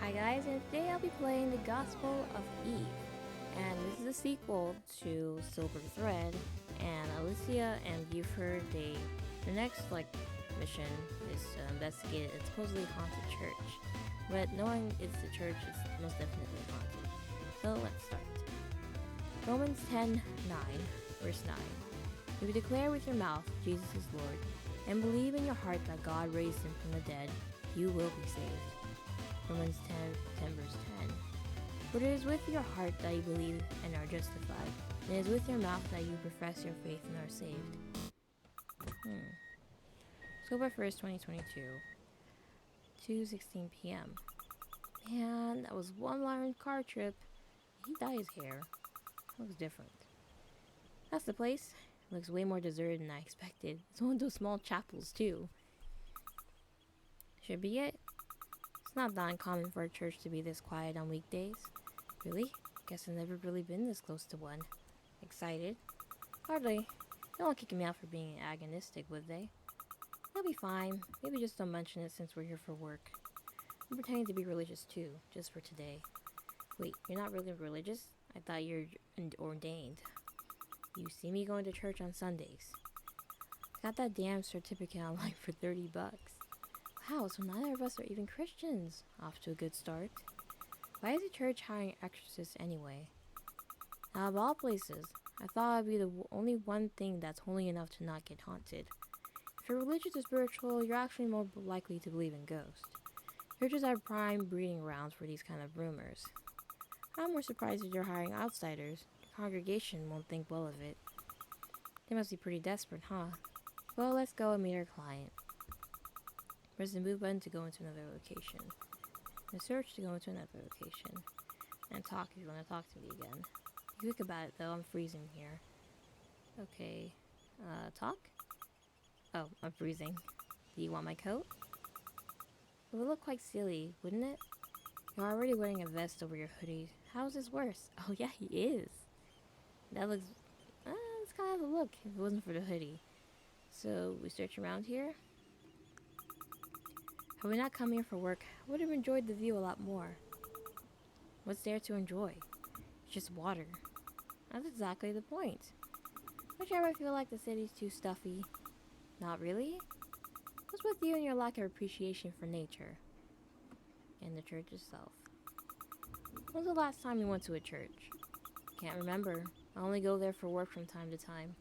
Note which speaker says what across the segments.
Speaker 1: Hi guys, and today I'll be playing the Gospel of Eve. And this is a sequel to Silver Thread and Alicia, and you've heard the next mission is to investigate a supposedly haunted church. But knowing it's the church is most definitely haunted. So let's start. Romans 10:9, verse 9. If you declare with your mouth Jesus is Lord, and believe in your heart that God raised him from the dead, you will be saved. Romans 10 verse 10. For it is with your heart that you believe and are justified, and it is with your mouth that you profess your faith and are saved. October 1st, 2022, 2:16 p.m. Man, that was one long car trip. He dyed his hair. Looks different. That's the place. It looks way more deserted than I expected. It's one of those small chapels, too. Should be it. It's not that uncommon for a church to be this quiet on weekdays. Really? Guess I've never really been this close to one. Excited? Hardly. They won't kick me out for being agonistic, would they? They'll be fine. Maybe just don't mention it since we're here for work. I'm pretending to be religious too, just for today. Wait, you're not really religious? I thought you're ordained. You see me going to church on Sundays. Got that damn certificate online for $30. Wow, so neither of us are even Christians. Off to a good start. Why is the church hiring exorcists anyway? Now, of all places, I thought I'd be the only one thing that's holy enough to not get haunted. If you're religious or spiritual, you're actually more likely to believe in ghosts. Churches are prime breeding grounds for these kind of rumors. I'm more surprised that you're hiring outsiders. Your congregation won't think well of it. They must be pretty desperate, huh? Well, let's go and meet our client. Press the move button to go into another location. And search to go into another location. And talk if you want to talk to me again. Be quick about it though, I'm freezing here. Okay. Talk? Oh, I'm freezing. Do you want my coat? It would look quite silly, wouldn't it? You're already wearing a vest over your hoodie. How is this worse? Oh yeah, he is. That looks... it's kind of a look if it wasn't for the hoodie. So, we search around here? Had we not come here for work, I would have enjoyed the view a lot more. What's there to enjoy? It's just water. That's exactly the point. Don't you ever feel like the city's too stuffy? Not really? What's with you and your lack of appreciation for nature? And the church itself. When was the last time you went to a church? Can't remember. I only go there for work from time to time.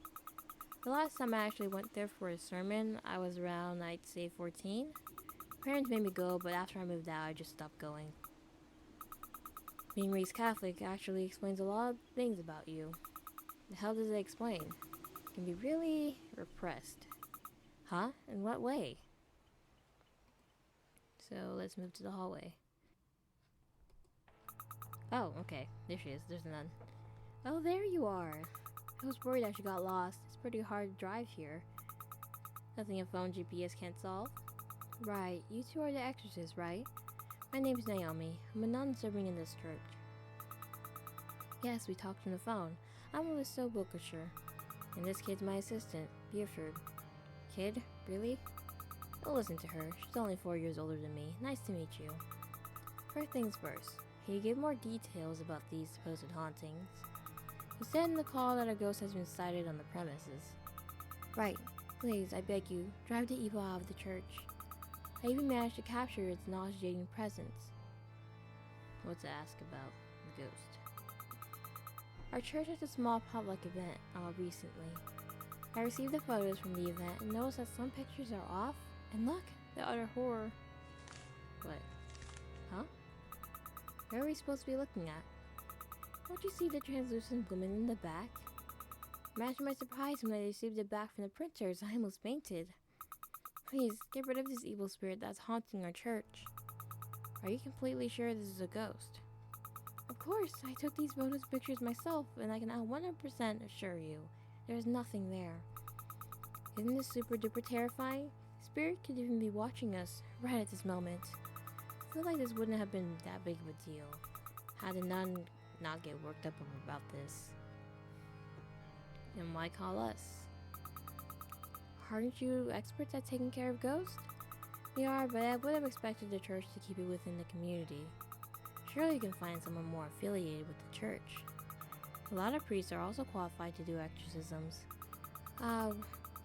Speaker 1: The last time I actually went there for a sermon, I was around, I'd say 14. Parents made me go, but after I moved out, I just stopped going. Being raised Catholic actually explains a lot of things about you. The hell does it explain? It can be really repressed. Huh? In what way? So let's move to the hallway. Oh, okay. There she is. There's none. Oh, there you are. I was worried that you got lost. It's pretty hard to drive here. Nothing a phone GPS can't solve. Right, you two are the exorcists, right? My name's Naomi. I'm a nun serving in this church. Yes, we talked on the phone. I'm Melissa Wilkershire. And this kid's my assistant, Buford. Kid? Really? Don't listen to her. She's only 4 years older than me. Nice to meet you. First things first, can you give more details about these supposed hauntings? You said in the call that a ghost has been sighted on the premises. Right. Please, I beg you, drive the evil out of the church. I even managed to capture its nauseating presence. What to ask about the ghost? Our church has a small public event recently. I received the photos from the event and noticed that some pictures are off. And look, the utter horror. What? Huh? Where are we supposed to be looking at? Don't you see the translucent woman in the back? Imagine my surprise when I received it back from the printers. I almost fainted. Please, get rid of this evil spirit that's haunting our church. Are you completely sure this is a ghost? Of course, I took these photos pictures myself, and I can now 100% assure you, there's nothing there. Isn't this super duper terrifying? The spirit could even be watching us, right at this moment. I feel like this wouldn't have been that big of a deal, had the nun not get worked up about this. And why call us? Aren't you experts at taking care of ghosts? We are, but I would have expected the church to keep it within the community. Surely you can find someone more affiliated with the church. A lot of priests are also qualified to do exorcisms.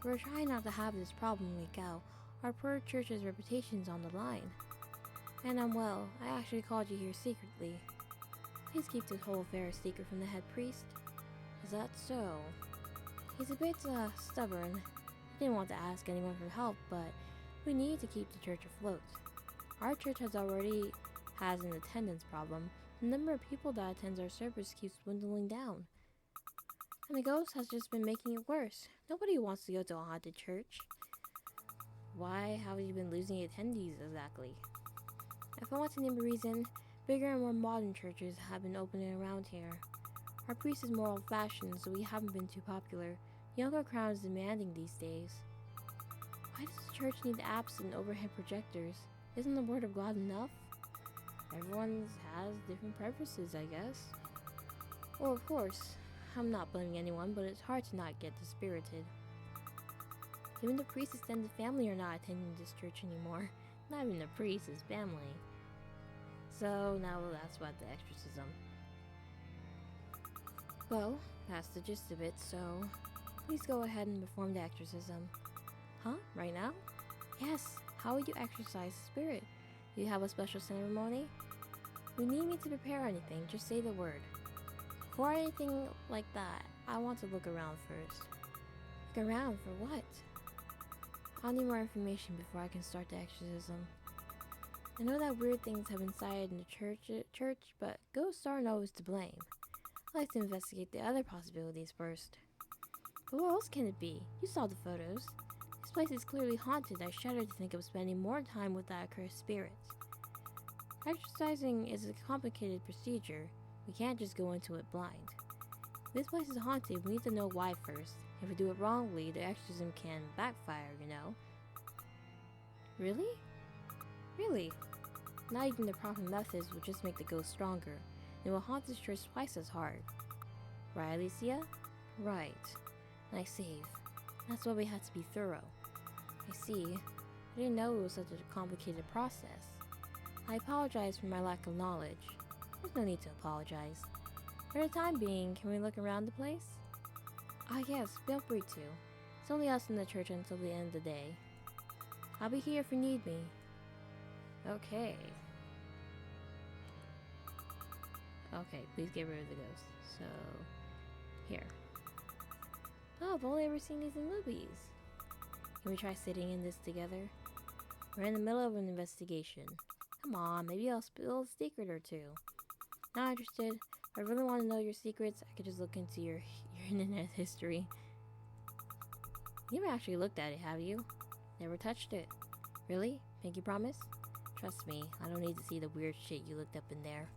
Speaker 1: We're trying not to have this problem leak out. Our poor church's reputation's on the line. And well, I actually called you here secretly. Please keep this whole affair a secret from the head priest. Is that so? He's a bit, stubborn. He didn't want to ask anyone for help, but we need to keep the church afloat. Our church has an attendance problem. The number of people that attends our service keeps dwindling down. And the ghost has just been making it worse. Nobody wants to go to a haunted church. Why have you been losing attendees exactly? If I want to name a reason, bigger and more modern churches have been opening around here. Our priest is more old-fashioned, so we haven't been too popular. Younger crowds demanding these days. Why does the church need apps and overhead projectors? Isn't the word of God enough? Everyone has different preferences, I guess. Well, of course, I'm not blaming anyone, but it's hard to not get dispirited. Even the priest's extended family are not attending this church anymore. Not even the priest, his family. So now that's about the exorcism. Well, that's the gist of it, so please go ahead and perform the exorcism. Huh? Right now? Yes. How will you exorcise the spirit? Do you have a special ceremony? You need me to prepare anything, just say the word. Before anything like that, I want to look around first. Look around for what? I'll need more information before I can start the exorcism. I know that weird things have been sighted in the church, but ghosts aren't always to blame. I like to investigate the other possibilities first. But what else can it be? You saw the photos. This place is clearly haunted. I shudder to think of spending more time with that accursed spirit. Exorcising is a complicated procedure. We can't just go into it blind. If this place is haunted, we need to know why first. If we do it wrongly, the exorcism can backfire, you know? Really? Really? Not using the proper methods will just make the ghost stronger. It will haunt this church twice as hard. Right, Alicia? Right. Nice save. That's why we had to be thorough. I see. I didn't know it was such a complicated process. I apologize for my lack of knowledge. There's no need to apologize. For the time being, can we look around the place? Ah yes, feel free to. It's only us in the church until the end of the day. I'll be here if you need me. Okay. Okay, please get rid of the ghost. So, here. Oh, I've only ever seen these in movies. Can we try sitting in this together? We're in the middle of an investigation. Come on, maybe I'll spill a secret or two. Not interested. If I really want to know your secrets, I could just look into your internet history. You haven't actually looked at it, have you? Never touched it. Really? Pinky promise? Trust me, I don't need to see the weird shit you looked up in there.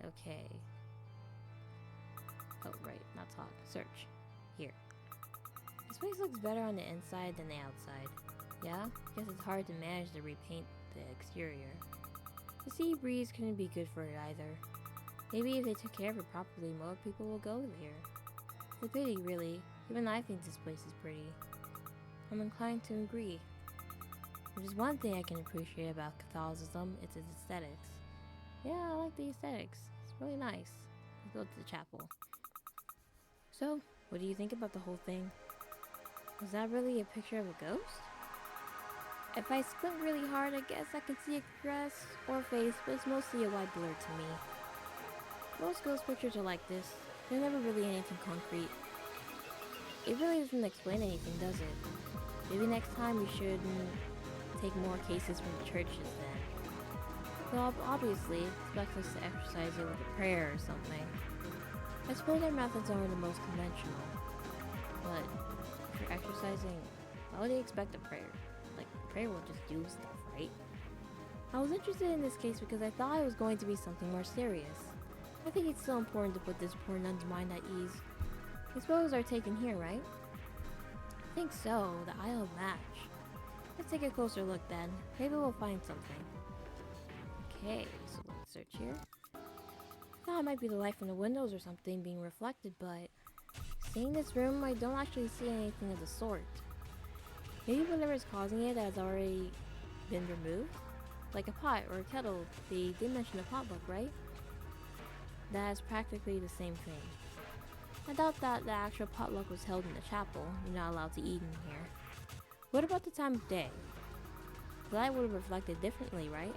Speaker 1: Okay. Oh, right, not talk. Search. Here. This place looks better on the inside than the outside. Yeah? Guess it's hard to manage to repaint the exterior. The sea breeze couldn't be good for it either. Maybe if they took care of it properly, more people will go there. It's a pity, really. Even I think this place is pretty. I'm inclined to agree. If there's one thing I can appreciate about Catholicism, it's its aesthetics. Yeah, I like the aesthetics. It's really nice. Let's go to the chapel. So, what do you think about the whole thing? Was that really a picture of a ghost? If I squint really hard, I guess I can see a dress or face, but it's mostly a white blur to me. Most ghost pictures are like this. They're never really anything concrete. It really doesn't explain anything, does it? Maybe next time we should take more cases from the churches then. Well, obviously, expect us to exercise it with a prayer or something. I suppose our methods aren't the most conventional. But if you're exercising, why would they expect a prayer? Like, prayer will just do stuff, right? I was interested in this case because I thought it was going to be something more serious. I think it's still important to put this poor nun's mind at ease. These photos are taken here, right? I think so, the Isle of Match. Let's take a closer look then. Maybe we'll find something. Okay, so let's search here. I thought it might be the light from the windows or something being reflected, but seeing this room, I don't actually see anything of the sort. Maybe whatever is causing it has already been removed? Like a pot or a kettle. They did mention a potluck, right? That is practically the same thing. I doubt that the actual potluck was held in the chapel. You're not allowed to eat in here. What about the time of day? The light would have reflected differently, right?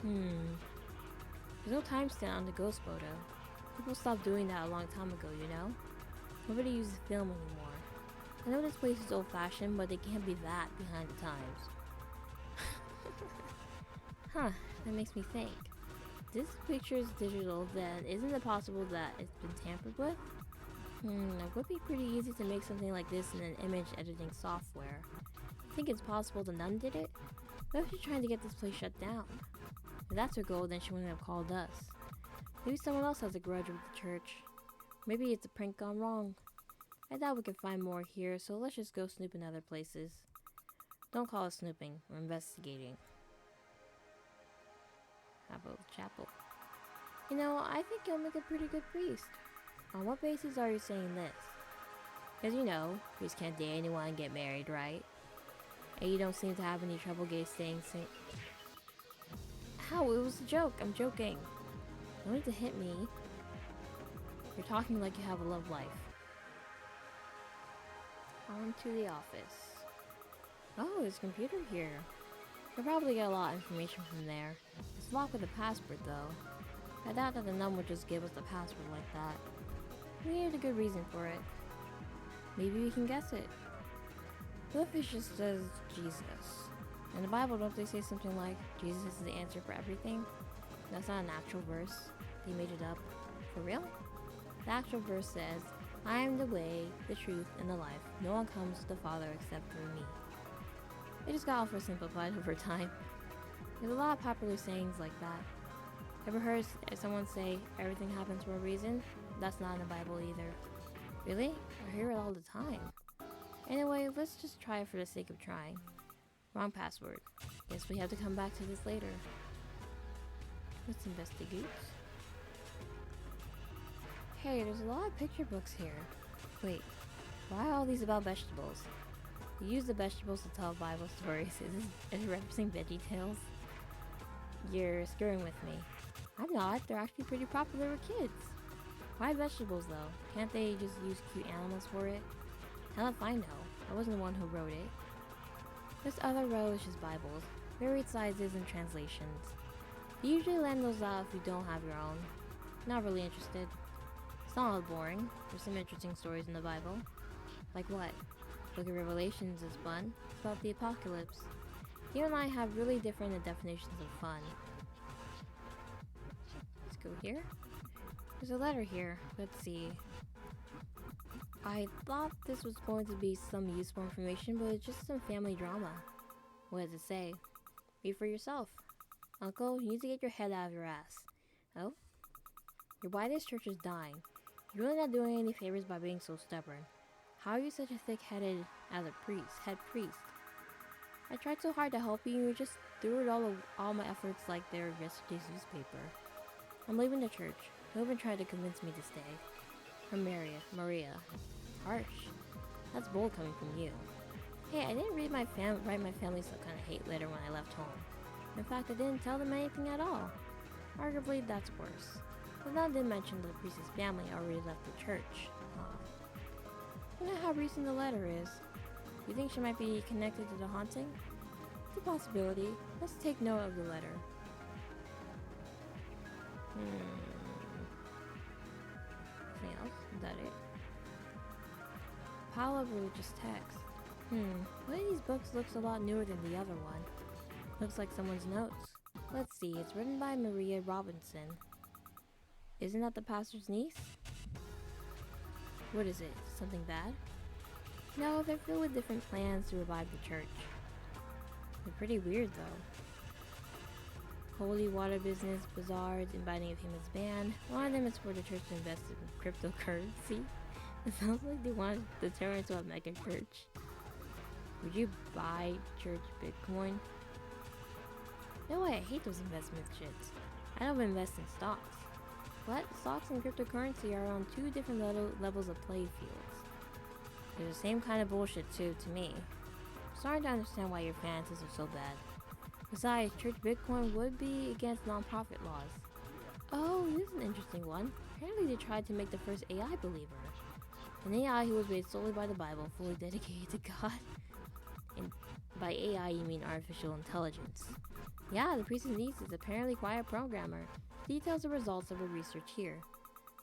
Speaker 1: There's no timestamp on the ghost photo. People stopped doing that a long time ago, you know? Nobody uses film anymore. I know this place is old-fashioned, but it can't be that behind the times. Huh, that makes me think. This picture is digital, then isn't it possible that it's been tampered with? It would be pretty easy to make something like this in an image editing software. I think it's possible the nun did it? What if she's trying to get this place shut down? If that's her goal, then she wouldn't have called us. Maybe someone else has a grudge with the church. Maybe it's a prank gone wrong. I doubt we can find more here, so let's just go snoop in other places. Don't call us snooping, we're investigating. How about the chapel? You know, I think you'll make a pretty good priest. On what basis are you saying this? Because you know, priests can't date anyone and get married, right? And you don't seem to have any trouble staying sing. How? It was a joke. I'm joking. You need to hit me. You're talking like you have a love life. On to the office. Oh, there's a computer here. You'll probably get a lot of information from there. It's locked with a password, though. I doubt that the nun would just give us the password like that. We needed a good reason for it. Maybe we can guess it. What if it just says Jesus? In the Bible, don't they say something like, Jesus is the answer for everything? That's not an actual verse. They made it up. For real? The actual verse says, I am the way, the truth, and the life. No one comes to the Father except through me. It just got oversimplified over time. There's a lot of popular sayings like that. Ever heard someone say, everything happens for a reason? That's not in the Bible either. Really? I hear it all the time. Anyway, let's just try it for the sake of trying. Wrong password. Guess we have to come back to this later. Let's investigate. Hey, there's a lot of picture books here. Wait, why are all these about vegetables? You use the vegetables to tell Bible stories. Is it referencing Veggie Tales? You're screwing with me. I'm not. They're actually pretty popular with kids. Why vegetables though? Can't they just use cute animals for it? Hell if I know. I wasn't the one who wrote it. This other row is just Bibles. Varied sizes and translations. You usually lend those out if you don't have your own. Not really interested. It's not all boring. There's some interesting stories in the Bible. Like what? Book of Revelations is fun. It's about the apocalypse. You and I have really different definitions of fun. Let's go here. There's a letter here. Let's see. I thought this was going to be some useful information, but it's just some family drama. What does it say? Read for yourself. Uncle, you need to get your head out of your ass. Oh? Your why this church is dying. You're really not doing any favors by being so stubborn. How are you such a thick-headed as a head priest? I tried so hard to help you, and you just threw it all my efforts like they were yesterday's newspaper. I'm leaving the church. Don't even try to convince me to stay. From Maria. Harsh. That's bold coming from you. Hey, I didn't write my family some kind of hate letter when I left home. In fact, I didn't tell them anything at all. Arguably, that's worse. The nun did mention that the priest's family already left the church. I don't know how recent the letter is. You think she might be connected to the haunting? It's a possibility. Let's take note of the letter. Anything else? Is that it? Pile of religious text. One of these books looks a lot newer than the other one. Looks like someone's notes. Let's see, it's written by Maria Robinson. Isn't that the pastor's niece? What is it? Something bad? No, they're filled with different plans to revive the church. They're pretty weird though. Holy water business, bazaars, inviting a famous band. One of them is for the church to invest in cryptocurrency. It sounds like they want to turn into a mega church. Would you buy church Bitcoin? No way, I hate those investment shits. I don't invest in stocks. But stocks and cryptocurrency are on two different levels of play fields. They're the same kind of bullshit too, to me. I'm starting to understand why your finances are so bad. Besides, Church Bitcoin would be against nonprofit laws. Oh, this is an interesting one. Apparently they tried to make the first AI believer. An AI who was raised solely by the Bible, fully dedicated to God. And by AI you mean artificial intelligence. Yeah, the priest's niece is apparently quite a programmer. Details the results of her research here.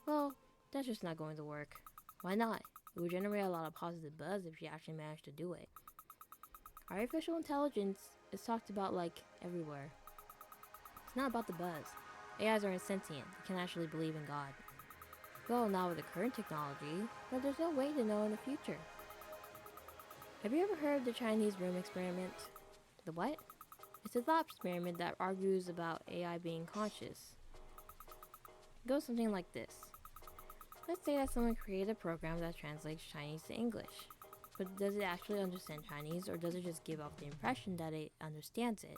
Speaker 1: Well, that's just not going to work. Why not? It would generate a lot of positive buzz if she actually managed to do it. Artificial intelligence is talked about like everywhere. It's not about the buzz. AIs are insentient. They can actually believe in God. Well, not with the current technology, but there's no way to know in the future. Have you ever heard of the Chinese room experiment? The what? It's a thought experiment that argues about AI being conscious. It goes something like this. Let's say that someone created a program that translates Chinese to English. But does it actually understand Chinese, or does it just give off the impression that it understands it?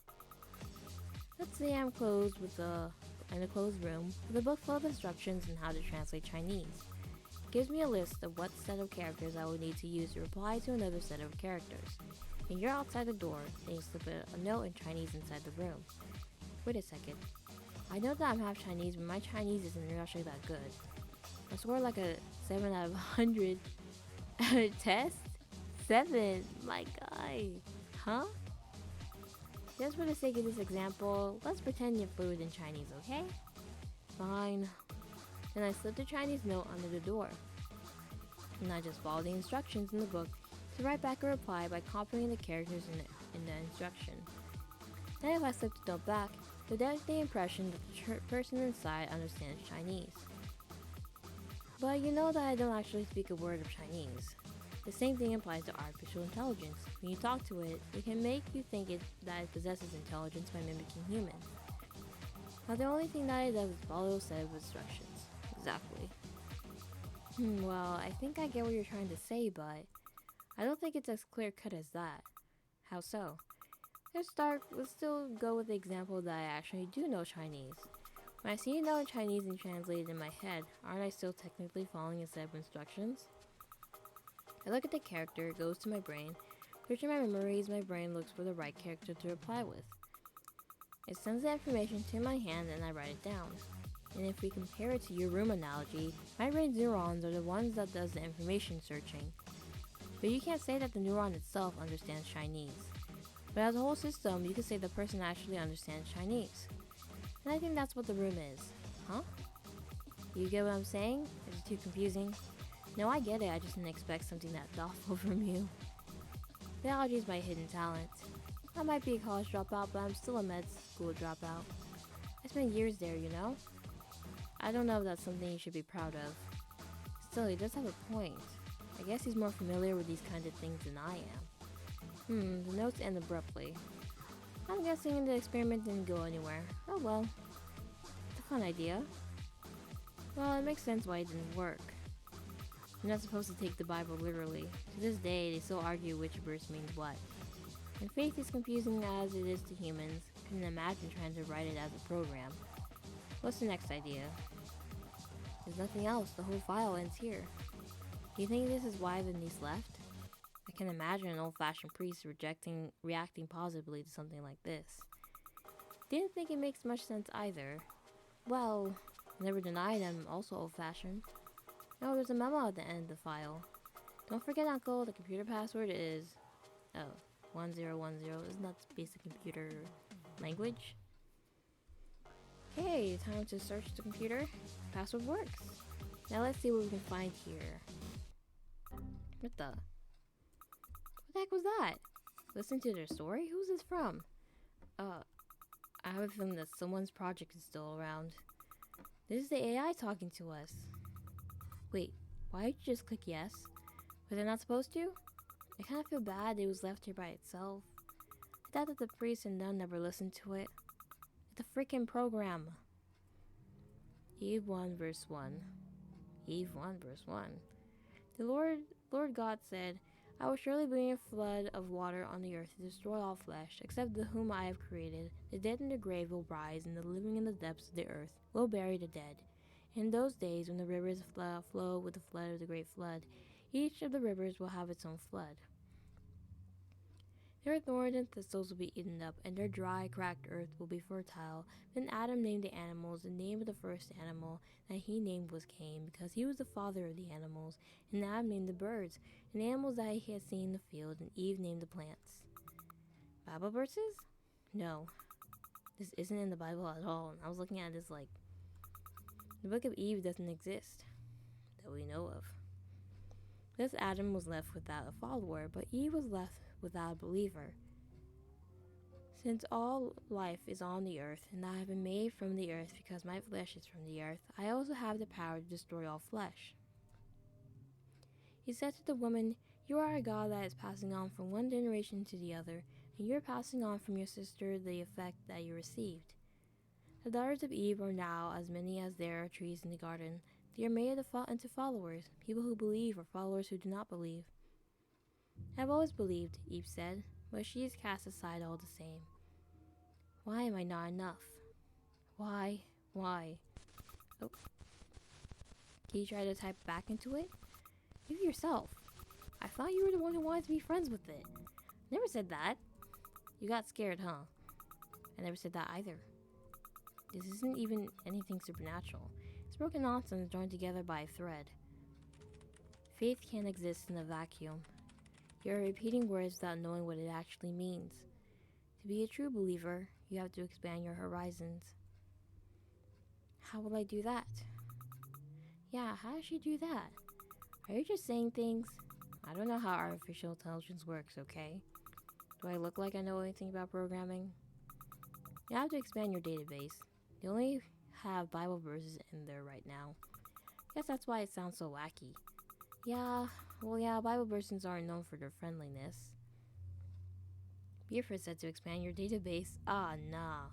Speaker 1: Let's say I'm in a closed room with a book full of instructions on how to translate Chinese. It gives me a list of what set of characters I would need to use to reply to another set of characters. And you're outside the door, and you slip a note in Chinese inside the room. Wait a second. I know that I'm half Chinese, but my Chinese isn't actually that good. I scored like a 7 out of 100 test? 7? My guy. Huh? Just for the sake of this example, let's pretend you're fluent in Chinese, okay? Fine. Then I slip the Chinese note under the door. And I just follow the instructions in the book to write back a reply by copying the characters in the instruction. Then if I slip the note back, you'll get the impression that the person inside understands Chinese. But you know that I don't actually speak a word of Chinese. The same thing applies to artificial intelligence. When you talk to it, it can make you think that it possesses intelligence by mimicking humans. Now the only thing that it does is follow a set of instructions. Exactly. Well, I think I get what you're trying to say, but I don't think it's as clear-cut as that. How so? Let's still go with the example that I actually do know Chinese. When I see a note in Chinese and translate it in my head, aren't I still technically following a set of instructions? I look at the character, it goes to my brain. Searching my memories, my brain looks for the right character to reply with. It sends the information to my hand and I write it down. And if we compare it to your room analogy, my brain's neurons are the ones that does the information searching. But you can't say that the neuron itself understands Chinese. But as a whole system, you could say the person actually understands Chinese. And I think that's what the room is. Huh? You get what I'm saying? Is it too confusing? No, I get it, I just didn't expect something that thoughtful from you. Biology is my hidden talent. I might be a college dropout, but I'm still a med school dropout. I spent years there, you know? I don't know if that's something you should be proud of. Still, he does have a point. I guess he's more familiar with these kinds of things than I am. The notes end abruptly. I'm guessing the experiment didn't go anywhere. Oh well. It's a fun idea. Well, it makes sense why it didn't work. You're not supposed to take the Bible literally. To this day, they still argue which verse means what. And faith is confusing as it is to humans. Couldn't imagine trying to write it as a program. What's the next idea? There's nothing else. The whole file ends here. Do you think this is why the niece left? I can imagine an old-fashioned priest reacting positively to something like this. Didn't think it makes much sense either. Well, never denied I'm also old-fashioned. No, there's a memo at the end of the file. Don't forget, Uncle, the computer password is... 1010. Isn't that basic computer language? Okay, time to search the computer. Password works. Now let's see what we can find here. What the heck was that? Listen to their story? Who's this from? I have a feeling that someone's project is still around. This is the AI talking to us. Wait, why did you just click yes? Was I not supposed to? I kind of feel bad it was left here by itself. I thought that the priest and nun never listened to it. It's a freaking program. Eve 1 verse 1. Eve 1 verse 1. The Lord God said, I will surely bring a flood of water on the earth to destroy all flesh, except the whom I have created. The dead in the grave will rise, and the living in the depths of the earth will bury the dead. In those days, when the rivers flow with the flood of the great flood, each of the rivers will have its own flood. Their thorns and thistles will be eaten up, and their dry, cracked earth will be fertile. Then Adam named the animals. The name of the first animal that he named was Cain, because he was the father of the animals. And Adam named the birds, and animals that he had seen in the field, and Eve named the plants. Bible verses? No. This isn't in the Bible at all. And I was looking at this like, the book of Eve doesn't exist, that we know of. Thus Adam was left without a follower, but Eve was left without a believer. Since all life is on the earth, and I have been made from the earth because my flesh is from the earth, I also have the power to destroy all flesh. He said to the woman, "You are a god that is passing on from one generation to the other, and you are passing on from your sister the effect that you received. The daughters of Eve are now as many as there are trees in the garden. They are made into followers, people who believe or followers who do not believe." "I have always believed," Eve said, "but she is cast aside all the same. Why am I not enough? Why? Oh. Can you try to type back into it? You yourself. I thought you were the one who wanted to be friends with it. Never said that. You got scared, huh? I never said that either. This isn't even anything supernatural. It's broken nonsense joined together by a thread. Faith can't exist in a vacuum. You're repeating words without knowing what it actually means. To be a true believer, you have to expand your horizons. How will I do that? Yeah, how does she do that? Are you just saying things? I don't know how artificial intelligence works, okay? Do I look like I know anything about programming? You have to expand your database. They only have Bible verses in there right now. Guess that's why it sounds so wacky. Yeah, Bible verses aren't known for their friendliness. Buford said to expand your database. Ah, nah.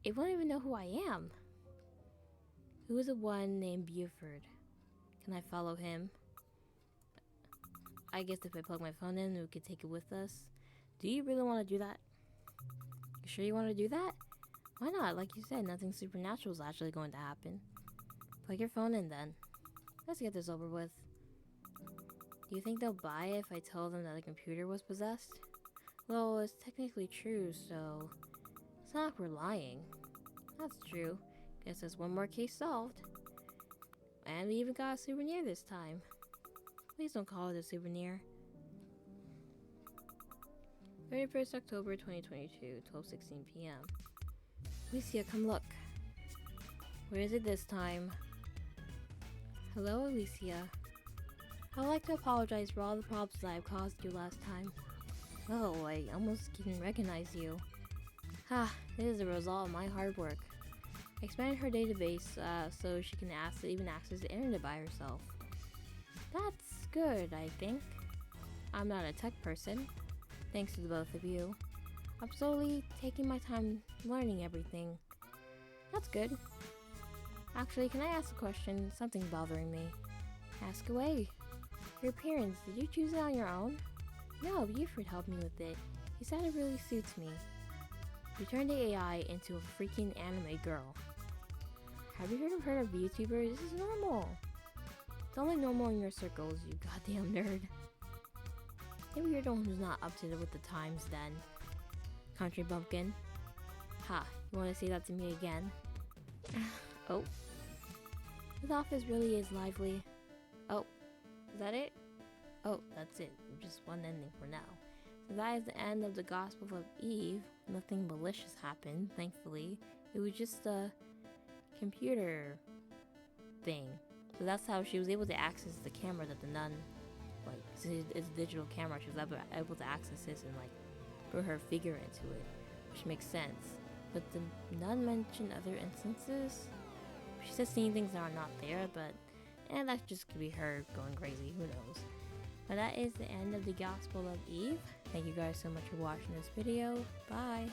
Speaker 1: It won't even know who I am. Who is the one named Buford? Can I follow him? I guess if I plug my phone in, we could take it with us. Do you really want to do that? You sure you want to do that? Why not? Like you said, nothing supernatural is actually going to happen. Plug your phone in then. Let's get this over with. Do you think they'll buy it if I tell them that the computer was possessed? Well, it's technically true, so it's not like we're lying. That's true. Guess that's one more case solved. And we even got a souvenir this time. Please don't call it a souvenir. 31st October 2022, 12:16 p.m. Alicia, come look. Where is it this time? Hello, Alicia. I would like to apologize for all the problems that I've caused you last time. Oh, I almost didn't recognize you. Ha, this is a result of my hard work. I expanded her database so she can even access the internet by herself. That's good, I think. I'm not a tech person, thanks to the both of you. I'm slowly taking my time learning everything. That's good. Actually, can I ask a question? Something's bothering me. Ask away. Your appearance, did you choose it on your own? No, Buford helped me with it. He said it really suits me. You turned the AI into a freaking anime girl. Have you heard of VTubers? This is normal. It's only normal in your circles, you goddamn nerd. Maybe you're the one who's not up to with the times then. Country bumpkin. Ha, you want to say that to me again? Oh. This office really is lively. Oh, is that it? Oh, that's it. Just one ending for now. So that is the end of the Gospel of Eve. Nothing malicious happened, thankfully. It was just a computer thing. So that's how she was able to access the camera that the nun, like, it's a digital camera. She was able to access this and, like, put her figure into it, which makes sense. But the nun mentioned other instances. She said seeing things that are not there, but that just could be her going crazy. Who knows? But that is the end of the Gospel of Eve. Thank you guys so much for watching this video. Bye.